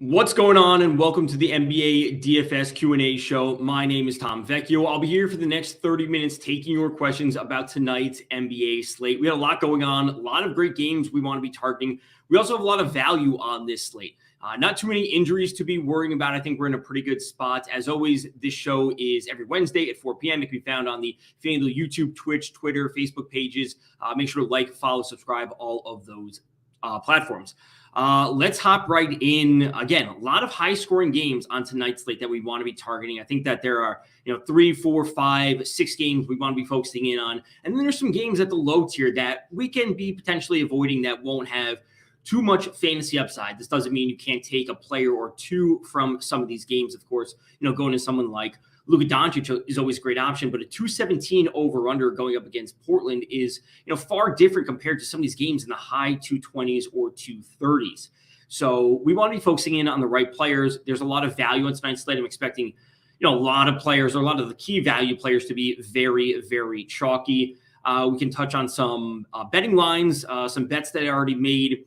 What's going on, and welcome to the NBA DFS Q&A show. My name is Tom Vecchio. I'll be here for the next 30 minutes taking your questions about tonight's NBA slate. We had a lot going on, a lot of great games we want to be targeting. We also have a lot of value on this slate. Not too many injuries to be worrying about. I think we're in a pretty good spot. As always, this show is every Wednesday at 4 p.m. It can be found on the FanDuel YouTube, Twitch, Twitter, Facebook pages. Make sure to like, follow, subscribe, all of those platforms. Let's hop right in. Again, a lot of high-scoring games on tonight's slate that we want to be targeting. I think that there are, 3, 4, 5, 6 games we want to be focusing in on. And then there's some games at the low tier that we can be potentially avoiding that won't have too much fantasy upside. This doesn't mean you can't take a player or two from some of these games. Of course, going to someone like Luka Doncic is always a great option, but a 217 over-under going up against Portland is, far different compared to some of these games in the high 220s or 230s. So we want to be focusing in on the right players. There's a lot of value on tonight's slate. I'm expecting, a lot of players, or a lot of the key value players, to be very, very chalky. We can touch on some betting lines, some bets that I already made.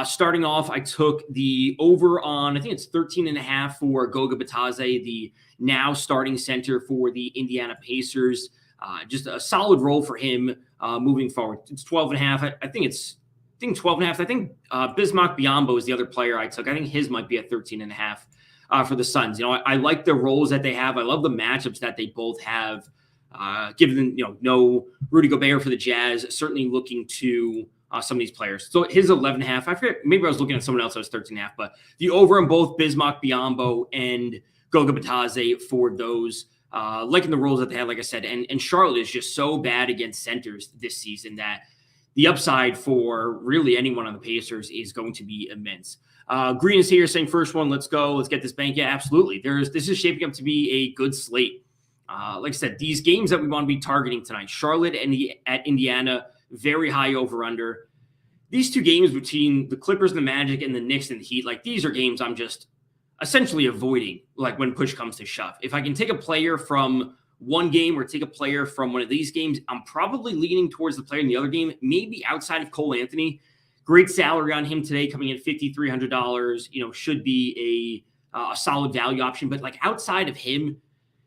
Starting off, I took the over on, I think it's 13.5 for Goga Bitadze, the now starting center for the Indiana Pacers. Just a solid role for him moving forward. It's 12.5. I think 12.5. I think Bismack Biyombo is the other player I took. I think his might be at 13.5 for the Suns. I like the roles that they have. I love the matchups that they both have. Given, no Rudy Gobert for the Jazz, certainly looking to some of these players. So his 11.5, I forget, maybe I was looking at someone else that was 13.5, but the over on both Bismack Biyombo and Goga Bitadze for those, liking the roles that they had, like I said, and Charlotte is just so bad against centers this season that the upside for really anyone on the Pacers is going to be immense. Green is here saying, first one, let's go. Let's get this bank. Yeah, absolutely. This is shaping up to be a good slate. Like I said, these games that we want to be targeting tonight, Charlotte and at Indiana, very high over-under. These two games between the Clippers and the Magic and the Knicks and the Heat, these are games I'm just essentially avoiding, when push comes to shove. If I can take a player from one game or take a player from one of these games, I'm probably leaning towards the player in the other game, maybe outside of Cole Anthony. Great salary on him today, coming in at $5,300, should be a solid value option. But outside of him,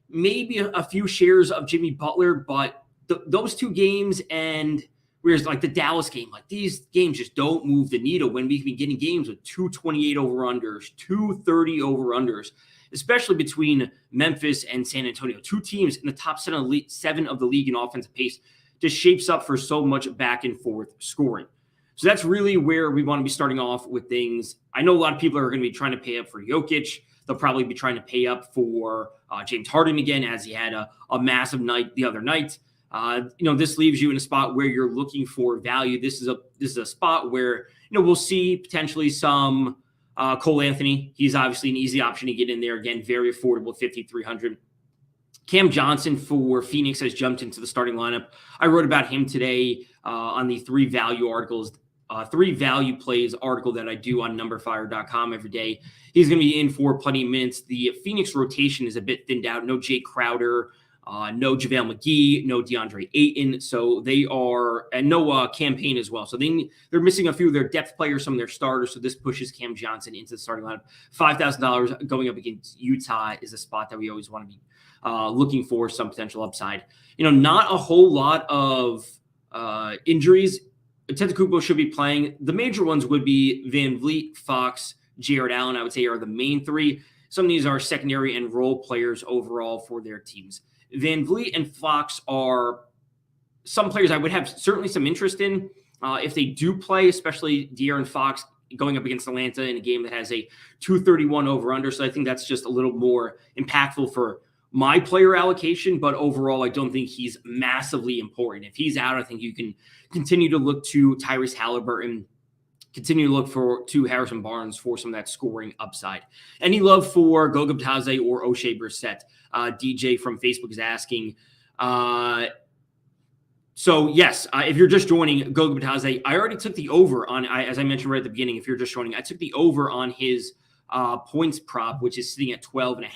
maybe a few shares of Jimmy Butler, but those two games, and whereas the Dallas game, these games just don't move the needle when we can be getting games with 228 over-unders, 230 over-unders, especially between Memphis and San Antonio. Two teams in the top 7 of the league in offensive pace. Just shapes up for so much back and forth scoring. So that's really where we want to be starting off with things. I know a lot of people are going to be trying to pay up for Jokic. They'll probably be trying to pay up for James Harden again, as he had a massive night the other night. This leaves you in a spot where you're looking for value. This is a spot where, we'll see potentially some Cole Anthony. He's obviously an easy option to get in there. Again, very affordable, $5,300. Cam Johnson for Phoenix has jumped into the starting lineup. I wrote about him today on the 3 value plays article that I do on numberfire.com every day. He's going to be in for plenty of minutes. The Phoenix rotation is a bit thinned out. No Jay Crowder. No JaVale McGee, no DeAndre Ayton. So they are, and no campaign as well. So they're missing a few of their depth players, some of their starters. So this pushes Cam Johnson into the starting lineup. $5,000 going up against Utah is a spot that we always want to be looking for some potential upside. Not a whole lot of injuries. Antetokounmpo should be playing. The major ones would be Van Vliet, Fox, Jared Allen, I would say, are the main 3. Some of these are secondary and role players overall for their teams. Van Vliet and Fox are some players I would have certainly some interest in if they do play, especially De'Aaron Fox going up against Atlanta in a game that has a 231 over-under. So I think that's just a little more impactful for my player allocation. But overall, I don't think he's massively important. If he's out, I think you can continue to look to Tyrese Halliburton, continue to look to Harrison Barnes for some of that scoring upside. Any love for Goga Bitadze or O'Shea Brissett? DJ from Facebook is asking. So yes, if you're just joining, Goga Bitadze, I already took the over on, as I mentioned right at the beginning, if you're just joining, I took the over on his points prop, which is sitting at 12.5.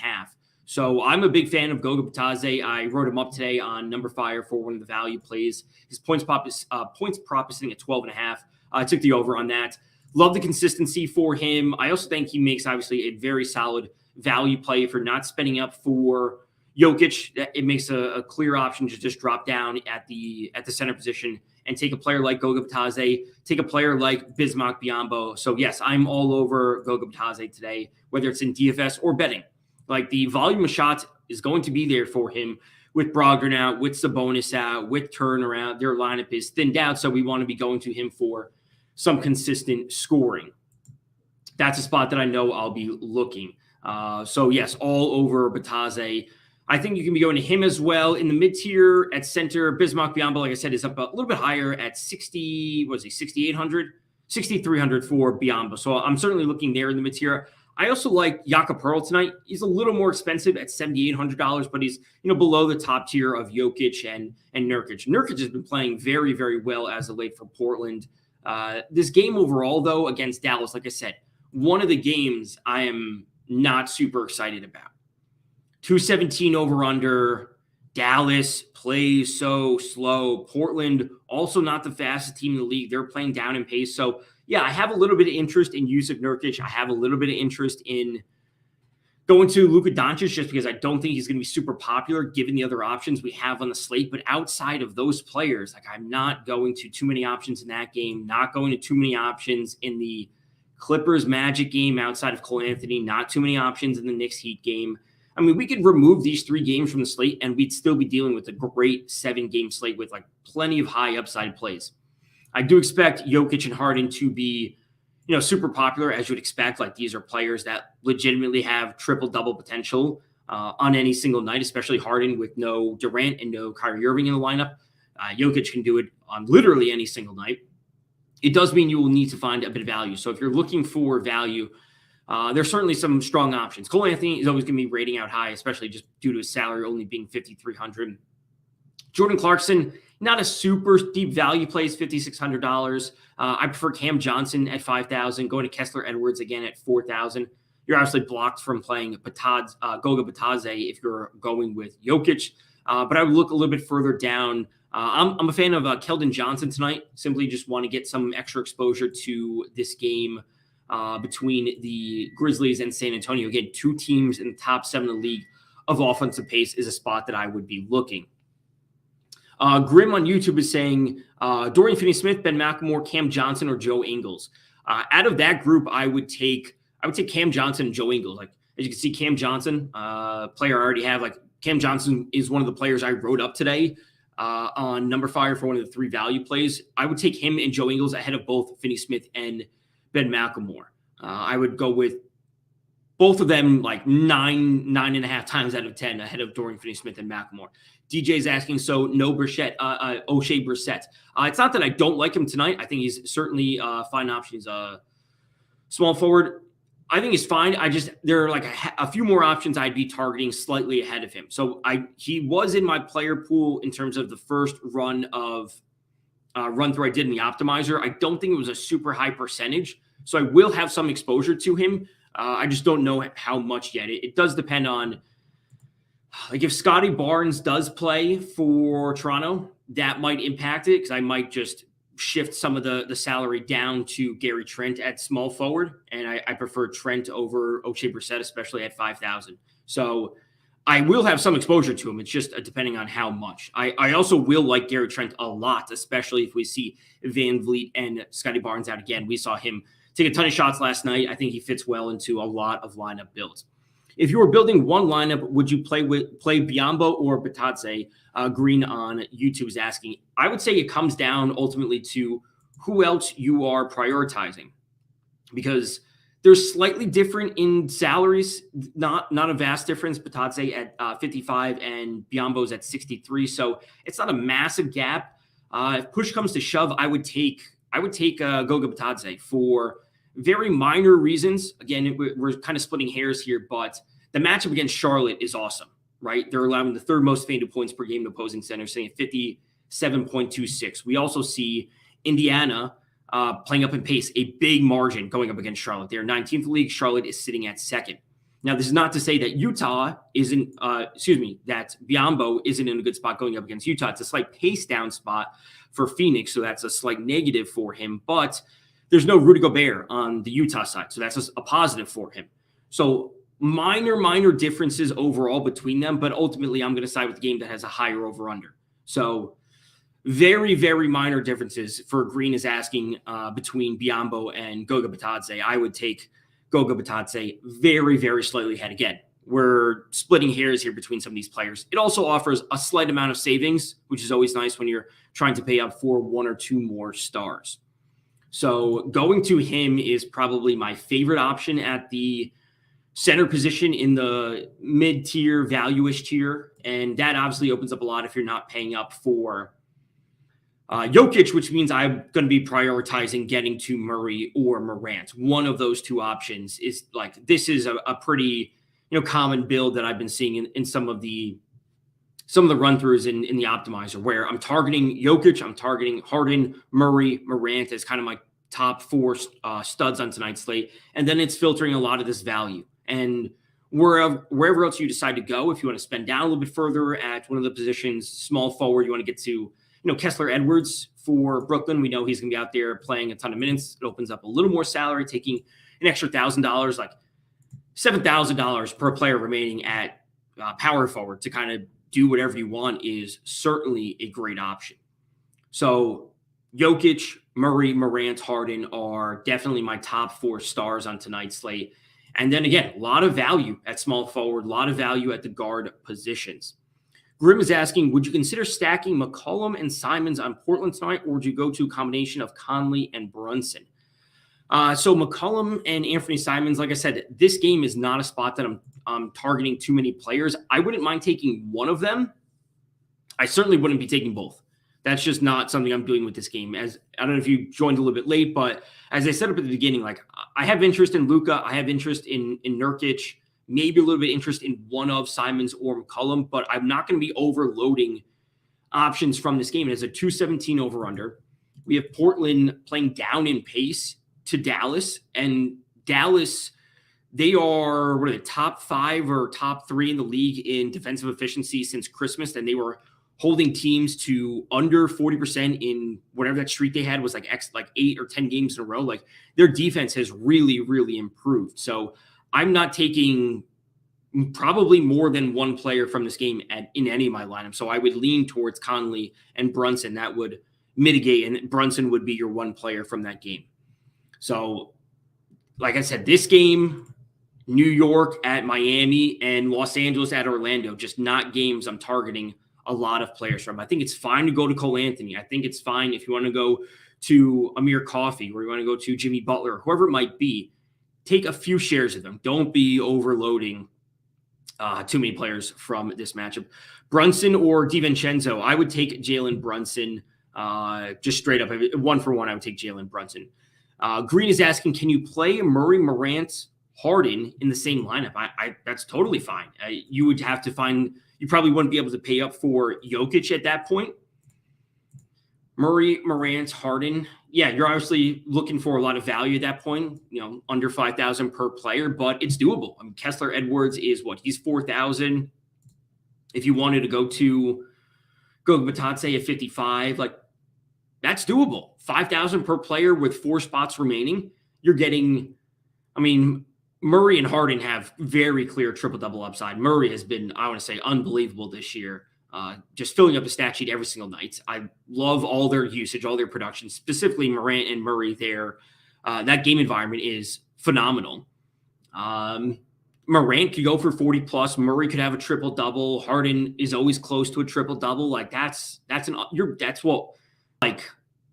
So I'm a big fan of Goga Bitadze. I wrote him up today on Number Fire for one of the value plays. His points prop is sitting at 12.5. I took the over on that. love the consistency for him. I also think he makes obviously a very solid value play for not spending up for Jokic. It makes a clear option to just drop down at the center position and take a player like Goga Bitadze, take a player like Bismack Biyombo. So yes, I'm all over Goga Bitadze today, whether it's in DFS or betting. Like the volume of shots is going to be there for him with Brogdon out, with Sabonis out, with Turner. Their lineup is thinned out, so we want to be going to him for some consistent scoring. That's a spot that I know I'll be looking. So yes, all over Bitadze. I think you can be going to him as well. In the mid-tier at center, Bismack Biyombo, like I said, is up a little bit higher at 6,800, 6,300 for Biyombo. So I'm certainly looking there in the mid-tier. I also like Jakob Poeltl tonight. He's a little more expensive at $7,800, but he's below the top tier of Jokic and Nurkic. Nurkic has been playing very, very well as of late for Portland. This game overall, though, against Dallas, like I said, one of the games I am not super excited about. 217 over under. Dallas plays so slow. Portland also not the fastest team in the league. They're playing down in pace. So yeah, I have a little bit of interest in Jusuf Nurkic. I have a little bit of interest in going to Luka Doncic just because I don't think he's going to be super popular given the other options we have on the slate. But outside of those players, like I'm not going to too many options in that game, not going to too many options in the Clippers Magic game outside of Cole Anthony, not too many options in the Knicks Heat game. I mean, we could remove these 3 games from the slate and we'd still be dealing with a great 7-game slate with like plenty of high upside plays. I do expect Jokic and Harden to be, super popular as you would expect. Like these are players that legitimately have triple-double potential on any single night, especially Harden with no Durant and no Kyrie Irving in the lineup. Jokic can do it on literally any single night. It does mean you will need to find a bit of value. So if you're looking for value, there's certainly some strong options. Cole Anthony is always going to be rating out high, especially just due to his salary only being $5,300. Jordan Clarkson, not a super deep value play, is $5,600. I prefer Cam Johnson at $5,000. Going to Kessler Edwards again at $4,000. You're obviously blocked from playing Goga Bitadze if you're going with Jokic. But I would look a little bit further down. I'm a fan of Keldon Johnson tonight. Simply just want to get some extra exposure to this game between the Grizzlies and San Antonio. Again, 2 teams in the top 7 of the league of offensive pace is a spot that I would be looking. Grim on YouTube is saying Dorian Finney-Smith, Ben McLemore, Cam Johnson, or Joe Ingles. Out of that group, I would take Cam Johnson and Joe Ingles. Like as you can see, Cam Johnson, player I already have. Like Cam Johnson is one of the players I wrote up today on Number Fire for one of the 3 value plays. I would take him and Joe Ingles ahead of both Finney-Smith and Ben McLemore. I would go with both of them like 9.5 times out of 10 ahead of Dorian Finney-Smith and McLemore. DJ's asking, so no O'Shea Brissett. It's not that I don't like him tonight. I think he's certainly a fine option. He's a small forward. I think he's fine. There are like a few more options I'd be targeting slightly ahead of him. So he was in my player pool in terms of the first run through I did in the optimizer. I don't think it was a super high percentage. So I will have some exposure to him. I just don't know how much yet. It does depend on, like if Scotty Barnes does play for Toronto, that might impact it because I might just shift some of the salary down to Gary Trent at small forward. And I prefer Trent over O'Shea Brissett, especially at 5,000. So I will have some exposure to him. It's just depending on how much. I also will like Gary Trent a lot, especially if we see Van Vliet and Scotty Barnes out again. We saw him take a ton of shots last night. I think he fits well into a lot of lineup builds. If you were building one lineup, would you play Biyombo or Bitadze? Green on YouTube is asking. I would say it comes down ultimately to who else you are prioritizing, because they're slightly different in salaries. Not a vast difference. Bitadze at 55 and Biyombo's at 63, so it's not a massive gap. If push comes to shove, I would take Goga Bitadze for very minor reasons. Again, we're kind of splitting hairs here, but the matchup against Charlotte is awesome, right? They're allowing the 3rd most FanDuel points per game to opposing center, sitting at 57.26. We also see Indiana playing up in pace, a big margin going up against Charlotte. They're 19th in the league. Charlotte is sitting at 2nd. Now, this is not to say that that Biyombo isn't in a good spot going up against Utah. It's a slight pace down spot for Phoenix, so that's a slight negative for him. But there's no Rudy Gobert on the Utah side. So that's a positive for him. So minor differences overall between them, but ultimately I'm going to side with the game that has a higher over-under. So very, very minor differences for Green is asking between Biyombo and Goga Bitadze. I would take Goga Bitadze very, very slightly ahead. Again, we're splitting hairs here between some of these players. It also offers a slight amount of savings, which is always nice when you're trying to pay up for one or two more stars. So going to him is probably my favorite option at the center position in the mid-tier, value-ish tier. And that obviously opens up a lot if you're not paying up for Jokic, which means I'm going to be prioritizing getting to Murray or Morant. One of those two options is like, this is a pretty common build that I've been seeing in some of the run-throughs in the optimizer, where I'm targeting Jokic, I'm targeting Harden, Murray, Morant as kind of my top four studs on tonight's slate. And then it's filtering a lot of this value. And wherever else you decide to go, if you want to spend down a little bit further at one of the positions, small forward, you want to get to Kessler Edwards for Brooklyn. We know he's going to be out there playing a ton of minutes. It opens up a little more salary, taking an extra $1,000, like $7,000 per player remaining at power forward to kind of do whatever you want is certainly a great option. So Jokic, Murray, Morant, Harden are definitely my top four stars on tonight's slate. And then again, a lot of value at small forward, a lot of value at the guard positions. Grim is asking, would you consider stacking McCollum and Simons on Portland tonight, or would you go to a combination of Conley and Brunson? So McCollum and Anthony Simons, like I said, this game is not a spot that I'm targeting too many players. I wouldn't mind taking one of them. I certainly wouldn't be taking both. That's just not something I'm doing with this game. As I don't know if you joined a little bit late, but as I said up at the beginning, like I have interest in Luka, I have interest in Nurkic, maybe a little bit of interest in one of Simons or McCollum, but I'm not going to be overloading options from this game. It is a 217 over-under. We have Portland playing down in pace to Dallas, and Dallas, they are what are they, top 5 or top 3 in the league in defensive efficiency since Christmas, and they were holding teams to under 40% in whatever that streak they had was like 8 or 10 games in a row. Like their defense has really, really improved. So I'm not taking probably more than one player from this game in any of my lineup. So I would lean towards Conley and Brunson. That would mitigate, and Brunson would be your one player from that game. So like I said, this game, New York at Miami and Los Angeles at Orlando, just not games I'm targeting a lot of players from. I think it's fine to go to Cole Anthony. I think it's fine if you want to go to Amir Coffey, or you want to go to Jimmy Butler, whoever it might be. Take a few shares of them. Don't be overloading too many players from this matchup. Brunson or DiVincenzo, I would take Jalen Brunson just straight up. One for one, I would take Jalen Brunson. Green is asking, can you play Murray, Morant, Harden in the same lineup? That's totally fine. You would have to find – you probably wouldn't be able to pay up for Jokic at that point. Murray, Morant, Harden. Yeah, you're obviously looking for a lot of value at that point, under 5,000 per player, but it's doable. I mean, Kessler Edwards is what? He's 4,000. If you wanted to go Bitadze at 55, like that's doable. 5,000 per player with 4 spots remaining. You're getting, Murray and Harden have very clear triple-double upside. Murray has been, I want to say, unbelievable this year. Just filling up the stat sheet every single night. I love all their usage, all their production, specifically Morant and Murray there. That game environment is phenomenal. Morant could go for 40 plus. Murray could have a triple double. Harden is always close to a triple double. Like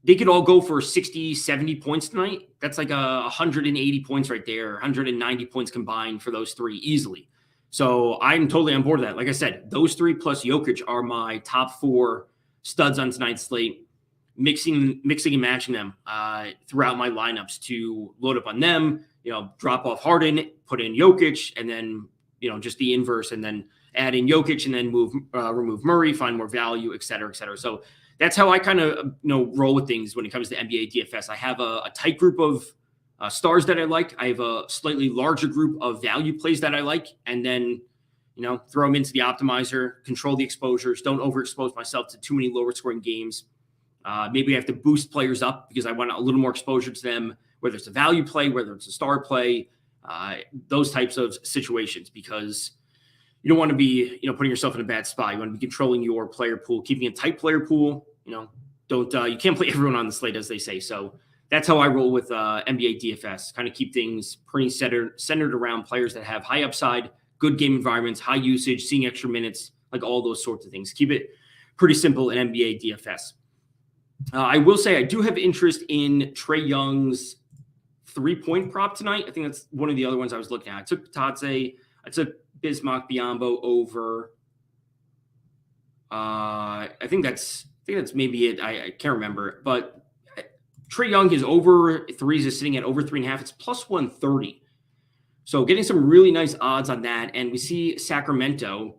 they could all go for 60, 70 points tonight. That's like 180 points right there, 190 points combined for those three easily. So I'm totally on board with that. Like I said, those 3 plus Jokic are my top 4 studs on tonight's slate. Mixing and matching them throughout my lineups to load up on them, drop off Harden, put in Jokic, and then, just the inverse, and then add in Jokic and then remove Murray, find more value, et cetera, et cetera. So that's how I kind of, roll with things when it comes to NBA DFS. I have a tight group of stars that I like. I have a slightly larger group of value plays that I like, and then, throw them into the optimizer, control the exposures, don't overexpose myself to too many lower scoring games. Maybe I have to boost players up because I want a little more exposure to them whether it's a value play, whether it's a star play, those types of situations, because you don't want to be, putting yourself in a bad spot. You want to be controlling your player pool, keeping a tight player pool. You can't play everyone on the slate, as they say. So that's how I roll with NBA DFS. Kind of keep things pretty centered around players that have high upside, good game environments, high usage, seeing extra minutes, like all those sorts of things. Keep it pretty simple in NBA DFS. I will say I do have interest in Trae Young's 3-point prop tonight. I think that's one of the other ones I was looking at. I took Tadze. I took Bismack Biyombo over. I think that's maybe it. I can't remember. But Trae Young, his over threes is sitting at over 3.5. It's plus 130. So getting some really nice odds on that. And we see Sacramento,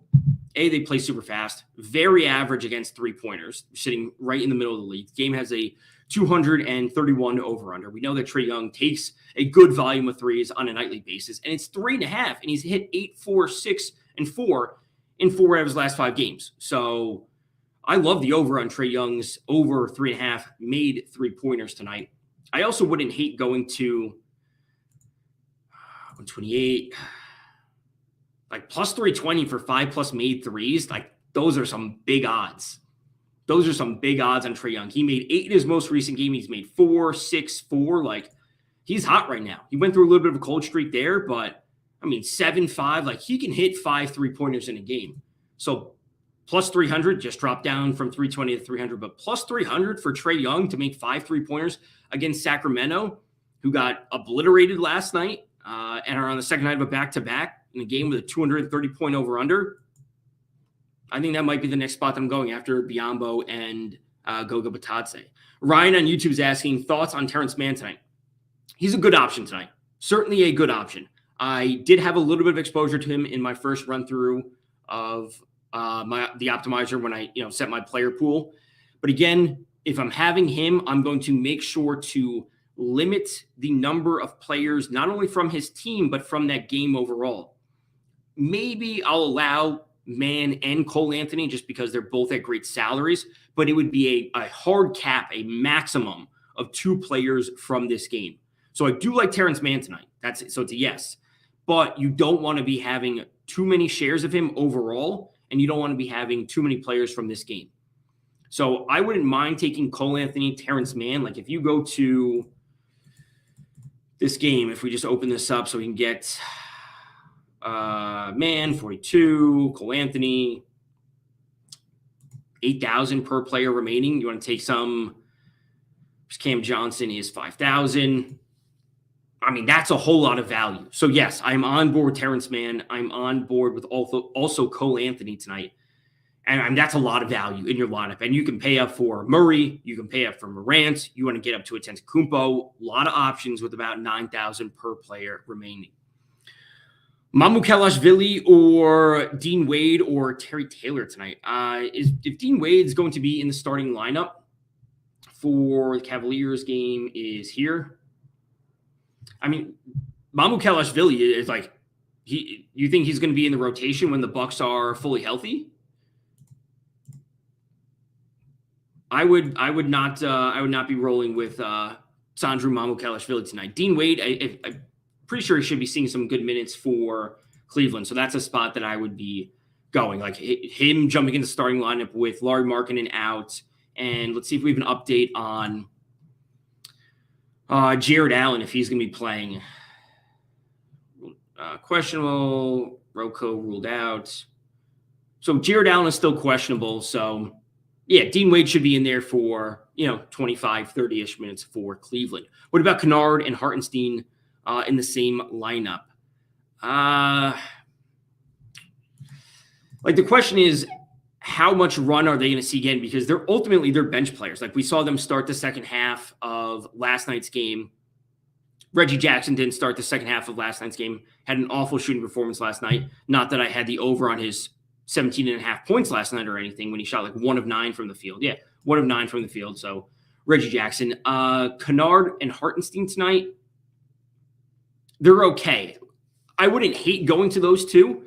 they play super fast, very average against 3-pointers, sitting right in the middle of the league. The game has a 231 over-under. We know that Trae Young takes a good volume of threes on a nightly basis, and it's 3.5, and he's hit 8, 4, 6, and 4 in 4 out of his last 5 games. So I love the over on Trae Young's over 3.5 made 3-pointers tonight. I also wouldn't hate going to 128, like plus 320 for 5+ made threes. Like those are some big odds. Those are some big odds on Trae Young. He made 8 in his most recent game. He's made 4, 6, 4. Like he's hot right now. He went through a little bit of a cold streak there, but 7, 5, like he can hit 5 3-pointers in a game. So plus 300, just dropped down from 320 to 300, but plus 300 for Trae Young to make 5 3-pointers against Sacramento, who got obliterated last night and are on the second night of a back-to-back in a game with a 230-point over-under. I think that might be the next spot that I'm going after Biyombo and Goga Batadze. Ryan on YouTube is asking thoughts on Terrence Mann tonight. He's a good option tonight. Certainly a good option. I did have a little bit of exposure to him in my first run through of the optimizer when I set my player pool. But again, if I'm having him, I'm going to make sure to limit the number of players, not only from his team, but from that game overall. Maybe I'll allow Mann and Cole Anthony just because they're both at great salaries, but it would be a hard cap, a maximum of 2 players from this game. So I do like Terrence Mann tonight. So it's a yes. But you don't want to be having too many shares of him overall, and you don't want to be having too many players from this game. So I wouldn't mind taking Cole Anthony, Terrence Mann. Like if you go to this game, if we just open this up so we can get Mann, 42, Cole Anthony, 8,000 per player remaining. You want to take some, Cam Johnson is 5,000. That's a whole lot of value. So yes, I'm on board with Terrence Mann. I'm on board with also Cole Anthony tonight. And that's a lot of value in your lineup. And you can pay up for Murray. You can pay up for Morant. You want to get up to a Antetokounmpo. A lot of options with about 9,000 per player remaining. Mamukelashvili or Dean Wade or Terry Taylor tonight. If Dean Wade's going to be in the starting lineup for the Cavaliers game is here. Mamukelashvili is like you think he's going to be in the rotation when the Bucks are fully healthy? I would not be rolling with Sandro Mamukelashvili tonight. Dean Wade, I'm pretty sure he should be seeing some good minutes for Cleveland. So that's a spot that I would be going. Like him jumping in the starting lineup with Lauri Markkanen out. And let's see if we have an update on Jared Allen, if he's going to be playing. Questionable. Rocco ruled out. So Jared Allen is still questionable. So, yeah, Dean Wade should be in there for, 25, 30-ish minutes for Cleveland. What about Kennard and Hartenstein in the same lineup? The question is, how much run are they going to see again? Because they're bench players. Like we saw them start the second half of last night's game. Reggie Jackson didn't start the second half of last night's game. Had an awful shooting performance last night. Not that I had the over on his 17.5 points last night or anything when he shot 1 of 9 from the field. Yeah, 1 of 9 from the field. So Reggie Jackson. Kennard and Hartenstein tonight, they're okay. I wouldn't hate going to those two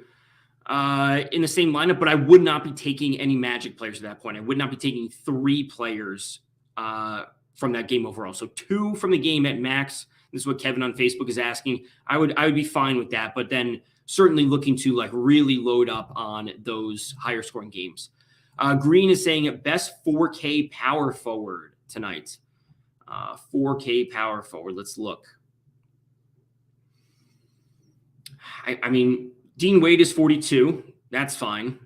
in the same lineup, but I would not be taking any Magic players at that point. I would not be taking 3 players from that game overall. So 2 from the game at max, This is what Kevin on Facebook is asking. I would be fine with that, but then certainly looking to like really load up on those higher scoring games. Green is saying best 4K power forward tonight. 4K power forward. Let's look. I mean, Dean Wade is 42. That's fine.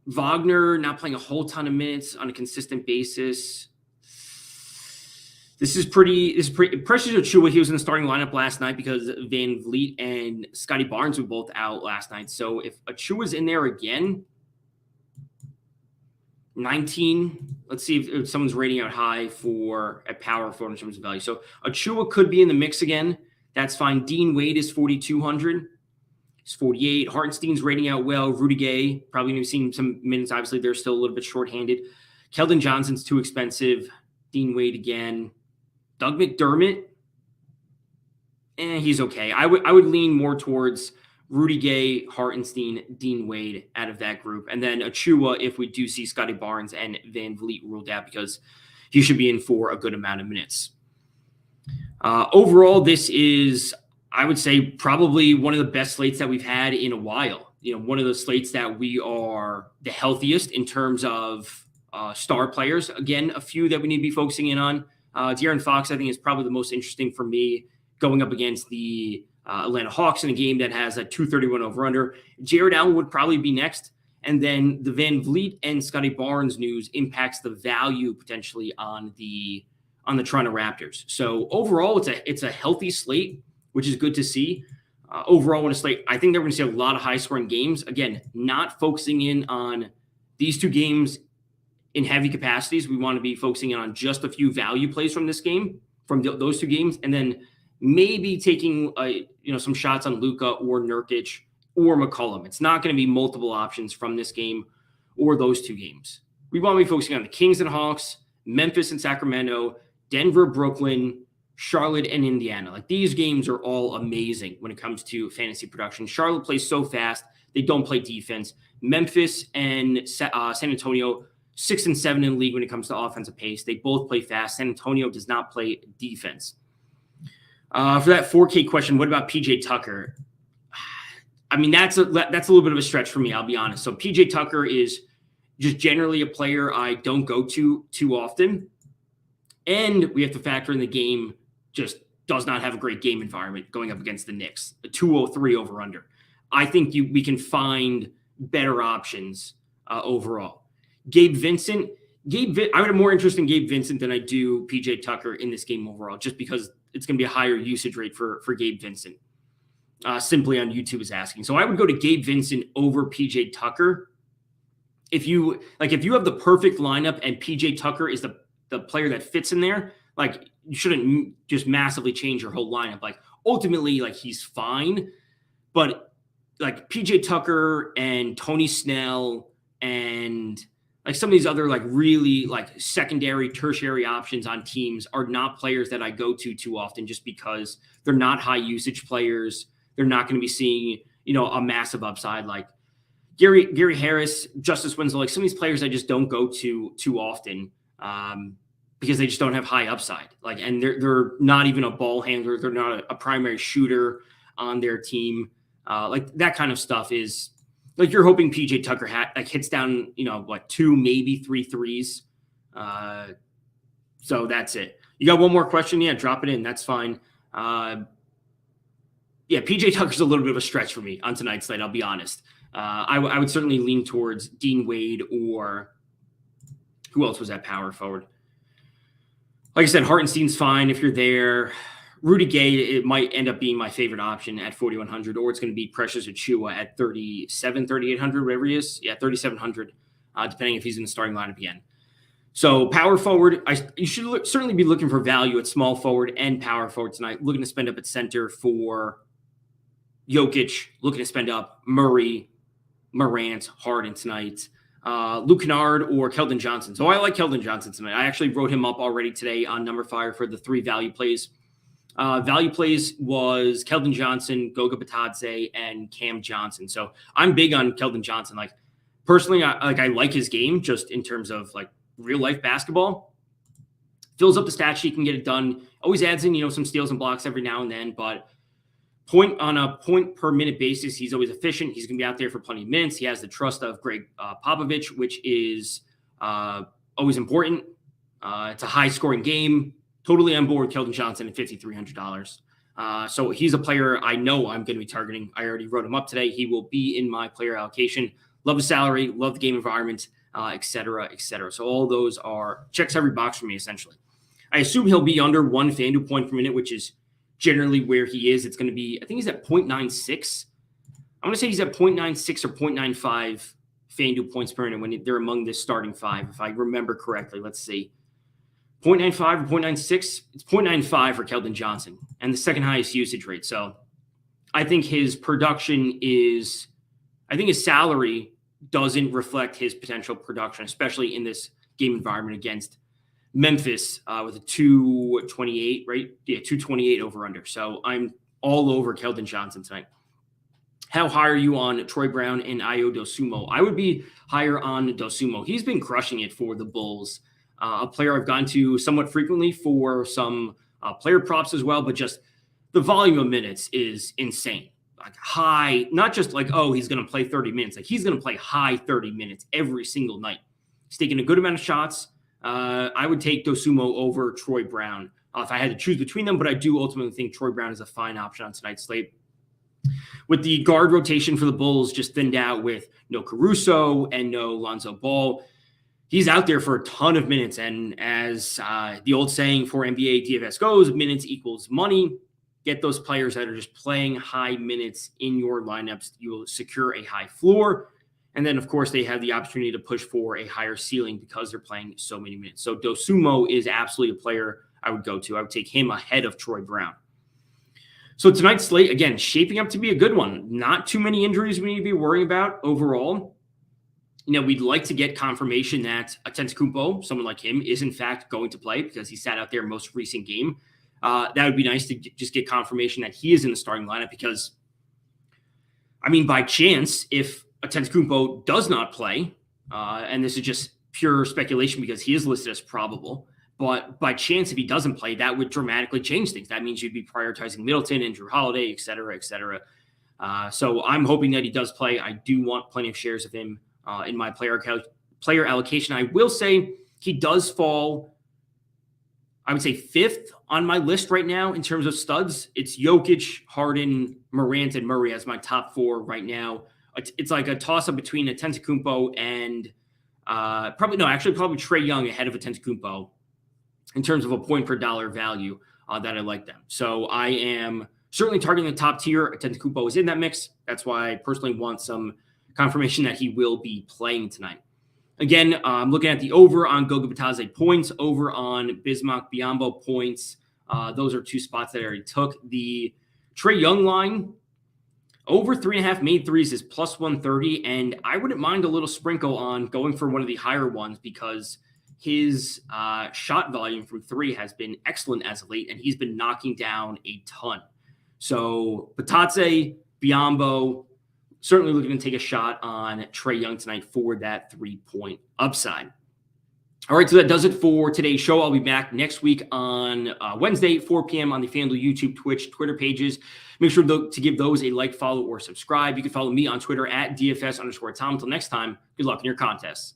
Wagner not playing a whole ton of minutes on a consistent basis. This is pretty. Precious Achiuwa, he was in the starting lineup last night because Van Vliet and Scotty Barnes were both out last night. So if Achiuwa's in there again, 19. Let's see if someone's rating out high at power forward in terms of value. So Achiuwa could be in the mix again. That's fine. Dean Wade is 4,200. He's 48. Hartenstein's rating out well. Rudy Gay, probably going to be seeing some minutes. Obviously, they're still a little bit shorthanded. Keldon Johnson's too expensive. Dean Wade again. Doug McDermott, he's okay. I would lean more towards Rudy Gay, Hartenstein, Dean Wade out of that group. And then Achiuwa if we do see Scotty Barnes and Van Vliet ruled out because he should be in for a good amount of minutes. Overall, this is, I would say, probably one of the best slates that we've had in a while. One of those slates that we are the healthiest in terms of star players. Again, a few that we need to be focusing in on. De'Aaron Fox, I think, is probably the most interesting for me going up against the Atlanta Hawks in a game that has a 231 over-under. Jared Allen would probably be next. And then the Van Vliet and Scotty Barnes news impacts the value potentially on the Toronto Raptors. So overall, it's a healthy slate, which is good to see. Overall, in a slate, I think they're going to see a lot of high-scoring games. Again, not focusing in on these two games in heavy capacities. We want to be focusing in on just a few value plays from this game, from those two games, and then maybe taking some shots on Luka or Nurkic or McCollum. It's not going to be multiple options from this game or those two games. We want to be focusing on the Kings and Hawks, Memphis and Sacramento, Denver, Brooklyn, Charlotte, and Indiana. Like, these games are all amazing when it comes to fantasy production. Charlotte plays so fast. They don't play defense. Memphis and San Antonio, 6 and 7 in the league when it comes to offensive pace. They both play fast. San Antonio does not play defense. For that 4K question, what about PJ Tucker? I mean, that's a little bit of a stretch for me, I'll be honest. So PJ Tucker is just generally a player I don't go to too often. And we have to factor in the game just does not have a great game environment going up against the Knicks. A 203 over under. I think we can find better options overall. Gabe Vincent. I would have more interest in Gabe Vincent than I do PJ Tucker in this game overall, just because it's going to be a higher usage rate for Gabe Vincent. Simply on YouTube is asking. So I would go to Gabe Vincent over PJ Tucker. If you have the perfect lineup and PJ Tucker is the player that fits in there, like, you shouldn't just massively change your whole lineup. Like, ultimately, like, he's fine, but like PJ Tucker and Tony Snell and like some of these other like really like secondary, tertiary options on teams are not players that I go to too often, just because they're not high usage players. They're not going to be seeing, a massive upside. Like Gary Harris, Justice Winslow, like some of these players I just don't go to too often because they just don't have high upside. Like, and they're not even a ball handler. They're not a primary shooter on their team. Like that kind of stuff is like, you're hoping PJ Tucker hits down, 2, maybe 3 threes. So that's it. You got one more question? Yeah, drop it in. That's fine. Yeah, PJ Tucker's a little bit of a stretch for me on tonight's slate, I'll be honest. I would certainly lean towards Dean Wade, or who else was at power forward? Like I said, Hartenstein's fine if you're there. Rudy Gay, it might end up being my favorite option at 4,100, or it's going to be Precious Achiuwa at 3,800, whatever he is. Yeah, 3,700, depending if he's in the starting lineup again. So power forward, you should certainly be looking for value at small forward and power forward tonight. Looking to spend up at center for Jokic, looking to spend up Murray, Morant, Harden tonight. Luke Kennard or Keldon Johnson. So I like Keldon Johnson tonight. I actually wrote him up already today on Number Fire for the 3 value plays. Value plays was Keldon Johnson, Goga Bitadze, and Cam Johnson. So I'm big on Keldon Johnson. Like, personally, I like his game just in terms of like real life basketball. fills up the stat sheet, can get it done. Always adds in, some steals and blocks every now and then, but on a point per minute basis, he's always efficient. He's going to be out there for plenty of minutes. He has the trust of Greg Popovich, which is always important. It's a high scoring game. Totally on board Keldon Johnson at $5,300. So he's a player I know I'm going to be targeting. I already wrote him up today. He will be in my player allocation. Love his salary, love the game environment, et cetera, et cetera. So all those checks every box for me, essentially. I assume he'll be under 1 FanDuel point per minute, which is generally where he is. It's going to be, I think he's at 0.96. I'm going to say he's at 0.96 or 0.95 FanDuel points per minute when they're among this starting five, if I remember correctly. Let's see. 0.95 or 0.96? It's 0.95 for Keldon Johnson and the second highest usage rate. So I think his salary doesn't reflect his potential production, especially in this game environment against Memphis with a 228, right? Yeah, 228 over under. So I'm all over Keldon Johnson tonight. How high are you on Tray Brown and Ayo Dosunmu? I would be higher on Dosunmu. He's been crushing it for the Bulls. A player I've gone to somewhat frequently for some player props as well, but just the volume of minutes is insane. Like high, not just like, oh, he's going to play 30 minutes. Like he's going to play high 30 minutes every single night. He's taking a good amount of shots. I would take Dosunmu over Tray Brown if I had to choose between them, but I do ultimately think Tray Brown is a fine option on tonight's slate. With the guard rotation for the Bulls just thinned out with no Caruso and no Lonzo Ball, he's out there for a ton of minutes. And as the old saying for NBA DFS goes, minutes equals money. Get those players that are just playing high minutes in your lineups. You will secure a high floor. And then, of course, they have the opportunity to push for a higher ceiling because they're playing so many minutes. So Dosunmu is absolutely a player I would go to. I would take him ahead of Tray Brown. So tonight's slate, again, shaping up to be a good one. Not too many injuries we need to be worrying about overall. We'd like to get confirmation that Antetokounmpo, someone like him, is in fact going to play because he sat out there most recent game. That would be nice to just get confirmation that he is in the starting lineup because, by chance, if Antetokounmpo does not play, and this is just pure speculation because he is listed as probable, but by chance, if he doesn't play, that would dramatically change things. That means you'd be prioritizing Middleton and Drew Holiday, et cetera, et cetera. So I'm hoping that he does play. I do want plenty of shares of him in my player allocation. I will say he does fall, I would say, 5th on my list right now in terms of studs. It's Jokic, Harden, Morant, and Murray as my top 4 right now. It's like a toss-up between Antetokounmpo and probably Trey Young ahead of Antetokounmpo in terms of a point per dollar value that I like them. So I am certainly targeting the top tier. Antetokounmpo is in that mix. That's why I personally want some confirmation that he will be playing tonight. Again, I'm looking at the over on Goga Bitadze points, over on Bismack Biyombo points. Those are 2 spots that I already took. The Trey Young line, over 3.5 made threes is plus 130, and I wouldn't mind a little sprinkle on going for one of the higher ones because his shot volume from 3 has been excellent as of late, and he's been knocking down a ton. So Bitadze, Biyombo, certainly looking to take a shot on Trey Young tonight for that 3-point upside. All right, so that does it for today's show. I'll be back next week on Wednesday, 4 p.m. on the FanDuel YouTube, Twitch, Twitter pages. Make sure to give those a like, follow, or subscribe. You can follow me on Twitter at DFS_Tom. Until next time, good luck in your contests.